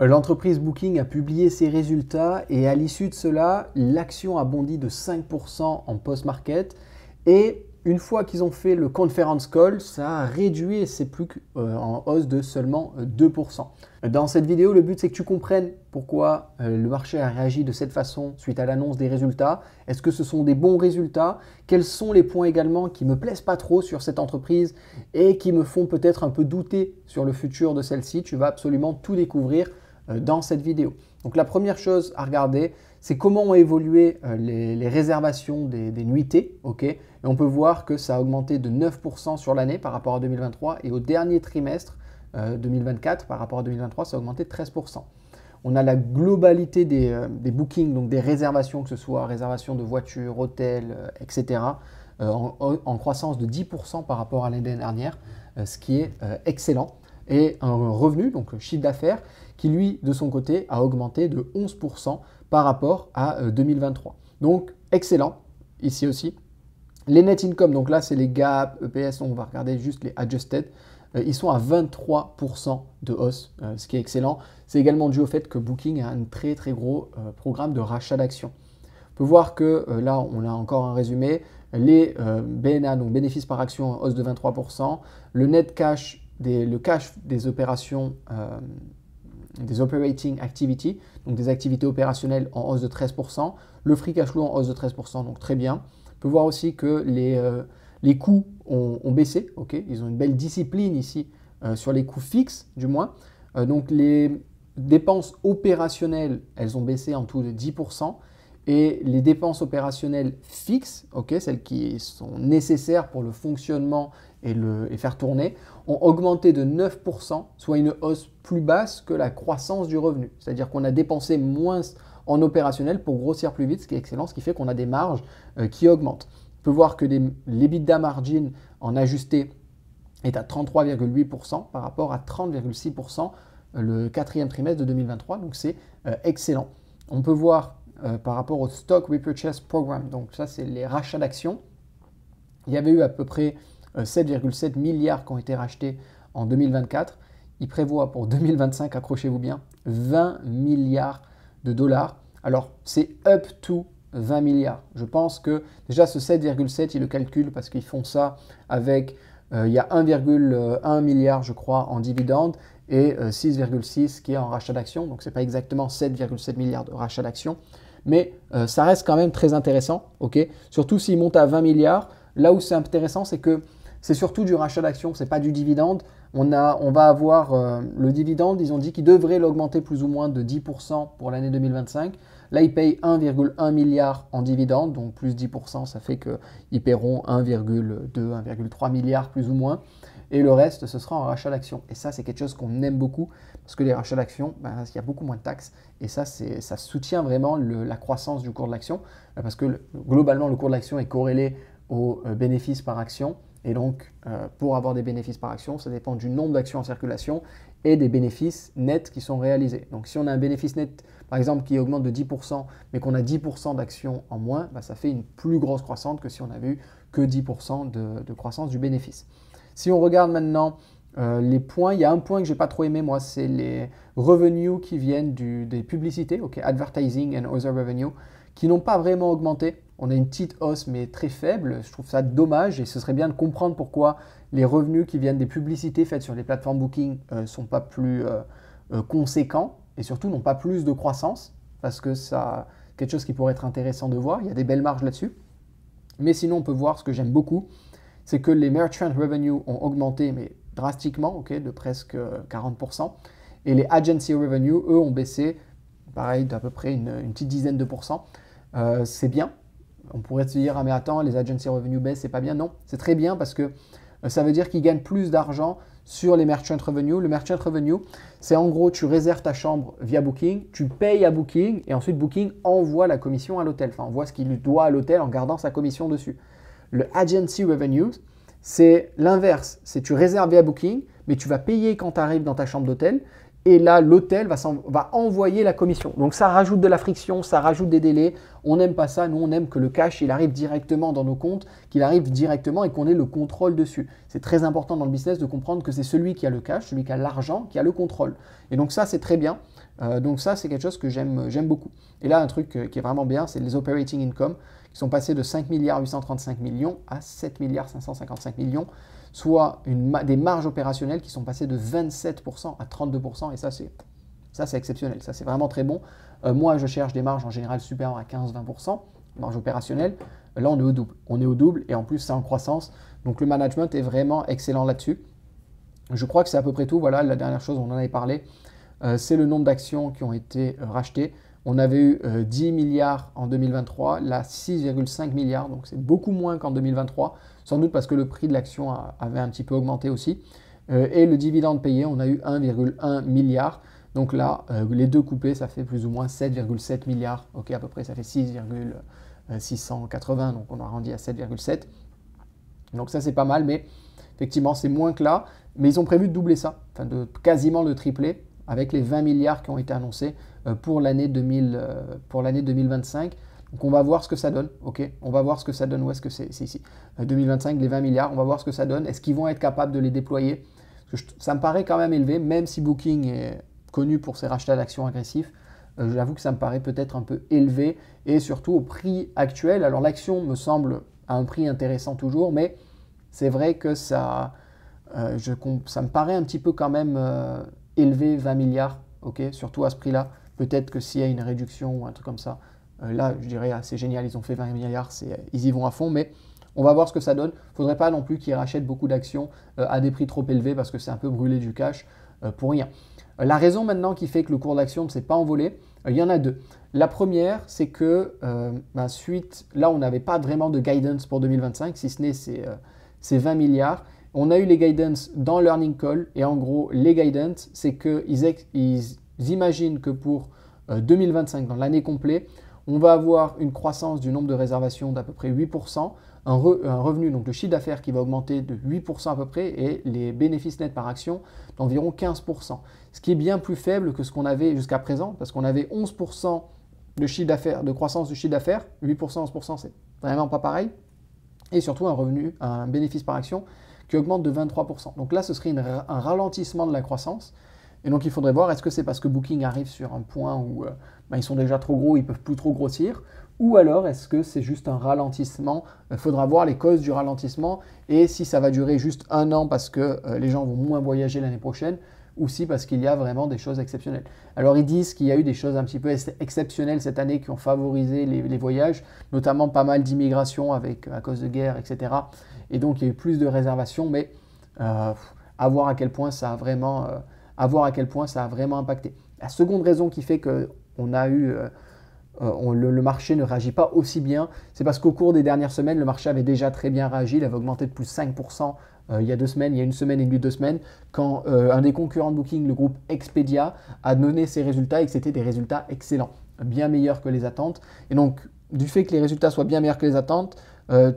L'entreprise Booking a publié ses résultats et à l'issue de cela, l'action a bondi de 5% en post-market. Et une fois qu'ils ont fait le conference call, ça a réduit et c'est plus en hausse de seulement 2%. Dans cette vidéo, le but c'est que tu comprennes pourquoi le marché a réagi de cette façon suite à l'annonce des résultats. Est-ce que ce sont des bons résultats? Quels sont les points également qui ne me plaisent pas trop sur cette entreprise et qui me font peut-être un peu douter sur le futur de celle-ci? Tu vas absolument tout découvrir dans cette vidéo. Donc la première chose à regarder, c'est comment ont évolué les réservations des nuitées. Et on peut voir que ça a augmenté de 9% sur l'année par rapport à 2023 et au dernier trimestre 2024 par rapport à 2023, ça a augmenté de 13%. On a la globalité des bookings, donc des réservations, que ce soit réservation de voitures, hôtels, etc., en croissance de 10% par rapport à l'année dernière, ce qui est excellent. Et un revenu, donc le chiffre d'affaires, qui lui, de son côté, a augmenté de 11% par rapport à 2023. Donc, excellent, ici aussi. Les net income, donc là, c'est les GAAP, EPS, on va regarder juste les adjusted. Ils sont à 23% de hausse, ce qui est excellent. C'est également dû au fait que Booking a un très très gros programme de rachat d'actions. On peut voir que là, on a encore un résumé. Les BNA, donc bénéfices par action, en hausse de 23%. Le net cash, le cash des opérations, des operating activity, donc des activités opérationnelles en hausse de 13%. Le free cash flow en hausse de 13%, donc très bien. On peut voir aussi que les coûts ont baissé. Ils ont une belle discipline ici sur les coûts fixes, du moins. Donc les dépenses opérationnelles, elles ont baissé en tout de 10%. Et les dépenses opérationnelles fixes, celles qui sont nécessaires pour le fonctionnement et faire tourner, ont augmenté de 9%, soit une hausse plus basse que la croissance du revenu. C'est-à-dire qu'on a dépensé moins en opérationnel pour grossir plus vite, ce qui est excellent, ce qui fait qu'on a des marges qui augmentent. On peut voir que l'EBITDA margin en ajusté est à 33,8% par rapport à 30,6% le quatrième trimestre de 2023, donc c'est excellent. On peut voir par rapport au Stock Repurchase Program, donc ça c'est les rachats d'actions. Il y avait eu à peu près 7,7 milliards qui ont été rachetés en 2024. Il prévoit pour 2025, accrochez-vous bien, 20 milliards de dollars. Alors c'est up to 20 milliards. Je pense que déjà ce 7,7, ils le calculent parce qu'ils font ça avec, il y a 1,1 milliard je crois en dividendes et 6,6 qui est en rachat d'actions. Donc ce n'est pas exactement 7,7 milliards de rachat d'actions. Mais ça reste quand même très intéressant, surtout s'il monte à 20 milliards. Là où c'est intéressant, c'est que c'est surtout du rachat d'actions, ce n'est pas du dividende. On va avoir le dividende, ils ont dit qu'ils devraient l'augmenter plus ou moins de 10% pour l'année 2025. Là, ils payent 1,1 milliard en dividende, donc plus 10%, ça fait qu'ils paieront 1,2, 1,3 milliard plus ou moins. Et le reste, ce sera en rachat d'actions. Et ça, c'est quelque chose qu'on aime beaucoup parce que les rachats d'actions, il y a beaucoup moins de taxes. Et ça soutient vraiment la croissance du cours de l'action parce que globalement, le cours de l'action est corrélé aux bénéfices par action. Et donc, pour avoir des bénéfices par action, ça dépend du nombre d'actions en circulation et des bénéfices nets qui sont réalisés. Donc, si on a un bénéfice net, par exemple, qui augmente de 10%, mais qu'on a 10% d'actions en moins, ça fait une plus grosse croissance que si on avait eu que 10% de croissance du bénéfice. Si on regarde maintenant les points, il y a un point que je n'ai pas trop aimé, moi, c'est les revenus qui viennent des publicités, advertising and other revenue, qui n'ont pas vraiment augmenté. On a une petite hausse, mais très faible. Je trouve ça dommage et ce serait bien de comprendre pourquoi les revenus qui viennent des publicités faites sur les plateformes Booking ne sont pas plus conséquents et surtout n'ont pas plus de croissance parce que c'est quelque chose qui pourrait être intéressant de voir. Il y a des belles marges là-dessus. Mais sinon, on peut voir ce que j'aime beaucoup, c'est que les merchant revenue ont augmenté, mais drastiquement, de presque 40%. Et les agency revenue, eux, ont baissé, pareil, d'à peu près une petite dizaine de pourcents. C'est bien. On pourrait se dire, ah mais attends, les agency revenue baissent, c'est pas bien. Non, c'est très bien parce que ça veut dire qu'ils gagnent plus d'argent sur les merchant revenue. Le merchant revenue, c'est en gros, tu réserves ta chambre via Booking, tu payes à Booking et ensuite Booking envoie la commission à l'hôtel. Enfin, envoie ce qu'il lui doit à l'hôtel en gardant sa commission dessus. Le agency revenue, c'est l'inverse. C'est tu réserves via Booking, mais tu vas payer quand tu arrives dans ta chambre d'hôtel. Et là, l'hôtel va envoyer la commission. Donc, ça rajoute de la friction, ça rajoute des délais. On n'aime pas ça. Nous, on aime que le cash, il arrive directement dans nos comptes, qu'il arrive directement et qu'on ait le contrôle dessus. C'est très important dans le business de comprendre que c'est celui qui a le cash, celui qui a l'argent, qui a le contrôle. Et donc, ça, c'est très bien. Donc ça, c'est quelque chose que j'aime beaucoup. Et là, un truc qui est vraiment bien, c'est les operating income qui sont passés de 5 835 millions à 7 555 millions, soit des marges opérationnelles qui sont passées de 27% à 32%. Et ça, c'est exceptionnel. Ça, c'est vraiment très bon. Moi, je cherche des marges en général supérieures à 15-20%, marge opérationnelle. Là, on est au double. On est au double et en plus, c'est en croissance. Donc, le management est vraiment excellent là-dessus. Je crois que c'est à peu près tout. Voilà, la dernière chose, on en avait parlé, c'est le nombre d'actions qui ont été rachetées. On avait eu 10 milliards en 2023, là 6,5 milliards, donc c'est beaucoup moins qu'en 2023, sans doute parce que le prix de l'action avait un petit peu augmenté aussi. Et le dividende payé, on a eu 1,1 milliard. Donc là, les deux coupés, ça fait plus ou moins 7,7 milliards. Ok, à peu près, ça fait 6,680, donc on a arrondi à 7,7. Donc ça, c'est pas mal, mais effectivement, c'est moins que là. Mais ils ont prévu de doubler ça, enfin de quasiment le tripler, avec les 20 milliards qui ont été annoncés pour l'année 2025. Donc on va voir ce que ça donne, ok? On va voir ce que ça donne, où est-ce que c'est ici. 2025, les 20 milliards, on va voir ce que ça donne. Est-ce qu'ils vont être capables de les déployer? Parce que ça me paraît quand même élevé, même si Booking est connu pour ses rachats d'actions agressifs. J'avoue que ça me paraît peut-être un peu élevé, et surtout au prix actuel. Alors l'action me semble à un prix intéressant toujours, mais c'est vrai que ça me paraît un petit peu quand même élevé, 20 milliards, ok, surtout à ce prix-là. Peut-être que s'il y a une réduction ou un truc comme ça, là, je dirais, c'est génial, ils ont fait 20 milliards, ils y vont à fond, mais on va voir ce que ça donne. Il ne faudrait pas non plus qu'ils rachètent beaucoup d'actions à des prix trop élevés parce que c'est un peu brûler du cash pour rien. La raison maintenant qui fait que le cours d'action ne s'est pas envolé, il y en a deux. La première, c'est que là, on n'avait pas vraiment de guidance pour 2025, si ce n'est ces 20 milliards. On a eu les guidance dans l'earning call, et en gros, les guidance, c'est qu'ils imaginent que pour 2025, dans l'année complète, on va avoir une croissance du nombre de réservations d'à peu près 8%, un revenu, donc le chiffre d'affaires qui va augmenter de 8% à peu près, et les bénéfices nets par action d'environ 15%. Ce qui est bien plus faible que ce qu'on avait jusqu'à présent, parce qu'on avait 11% de croissance du chiffre d'affaires, 8%, 11%, c'est vraiment pas pareil, et surtout un bénéfice par action qui augmente de 23%. Donc là, ce serait un ralentissement de la croissance. Et donc, il faudrait voir, est-ce que c'est parce que Booking arrive sur un point où ils sont déjà trop gros, ils ne peuvent plus trop grossir, ou alors est-ce que c'est juste un ralentissement? Il faudra voir les causes du ralentissement et si ça va durer juste un an parce que les gens vont moins voyager l'année prochaine, ou si parce qu'il y a vraiment des choses exceptionnelles. Alors, ils disent qu'il y a eu des choses un petit peu exceptionnelles cette année qui ont favorisé les voyages, notamment pas mal d'immigration à cause de guerre, etc. Et donc, il y a eu plus de réservations, mais à voir à quel point ça a vraiment, impacté. La seconde raison qui fait qu'on a eu, le marché ne réagit pas aussi bien, c'est parce qu'au cours des dernières semaines, le marché avait déjà très bien réagi, il avait augmenté de plus 5% il y a 2 semaines, il y a une semaine et demie, 2 semaines, quand un des concurrents de Booking, le groupe Expedia, a donné ses résultats et que c'était des résultats excellents, bien meilleurs que les attentes. Et donc, du fait que les résultats soient bien meilleurs que les attentes,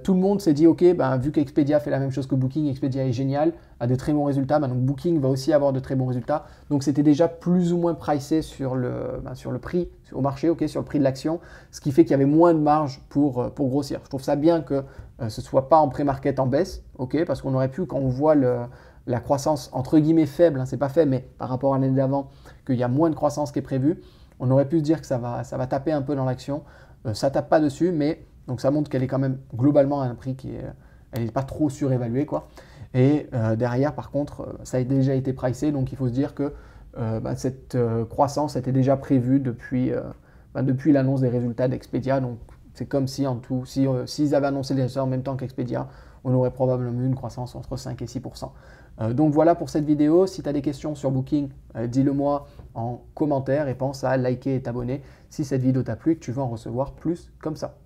tout le monde s'est dit, ok, vu qu'Expedia fait la même chose que Booking, Expedia est génial, a de très bons résultats, donc Booking va aussi avoir de très bons résultats. Donc c'était déjà plus ou moins pricé sur le prix, au marché, ok, sur le prix de l'action, ce qui fait qu'il y avait moins de marge pour grossir. Je trouve ça bien que ce ne soit pas en pré-market en baisse, ok, parce qu'on aurait pu, quand on voit la croissance entre guillemets faible, c'est pas faible, mais par rapport à l'année d'avant, qu'il y a moins de croissance qui est prévue, on aurait pu se dire que ça va taper un peu dans l'action. Ça tape pas dessus, mais donc ça montre qu'elle est quand même globalement à un prix elle n'est pas trop surévaluée, quoi. Et derrière, par contre, ça a déjà été pricé, donc il faut se dire que cette croissance était déjà prévue depuis l'annonce des résultats d'Expedia. Donc c'est comme si en tout, s'ils avaient annoncé les résultats en même temps qu'Expedia, on aurait probablement eu une croissance entre 5 et 6%. Donc voilà pour cette vidéo. Si tu as des questions sur Booking, dis-le moi en commentaire et pense à liker et t'abonner si cette vidéo t'a plu et que tu veux en recevoir plus comme ça.